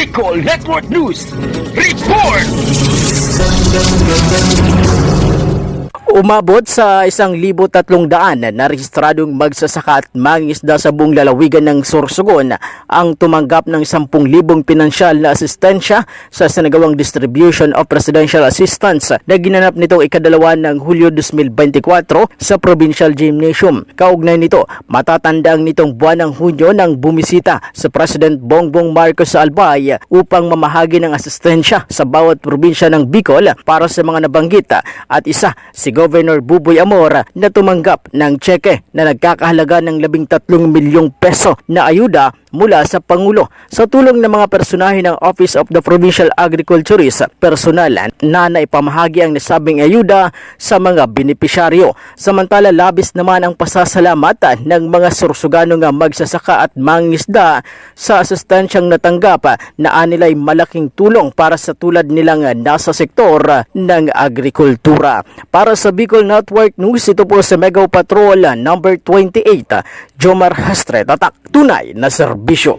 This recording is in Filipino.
Bicol Network News. Report! Umabot sa 1,300 na rehistradong magsasaka at mangingisda sa buong lalawigan ng Sorsogon ang tumanggap ng 10,000 pinansyal na asistensya sa sinagawang Distribution of Presidential Assistance na ginanap nitong ikadalawa ng Hulyo 2024 sa Provincial Gymnasium. Kaugnay nito, matatandang nitong buwan ng Hunyo nang bumisita sa President Bongbong Marcos sa Albay upang mamahagi ng asistensya sa bawat probinsya ng Bicol para sa mga nabanggit at isa si Governor Buboy Amor na tumanggap ng tseke na nagkakahalaga ng 13 milyong peso na ayuda mula sa Pangulo sa tulong ng mga personahe ng Office of the Provincial Agriculturist personal na naipamahagi ang nasabing ayuda sa mga benepisyaryo. Samantala, labis naman ang pasasalamat ng mga Sorsoganong magsasaka at mangingisda sa asistensyang natanggap na anilay malaking tulong para sa tulad nilang nasa sektor ng agrikultura. Para sa Bicol Network News, ito po sa Mega Patrol number 28, Jomar Hastre, tatak tunay na serbisyo.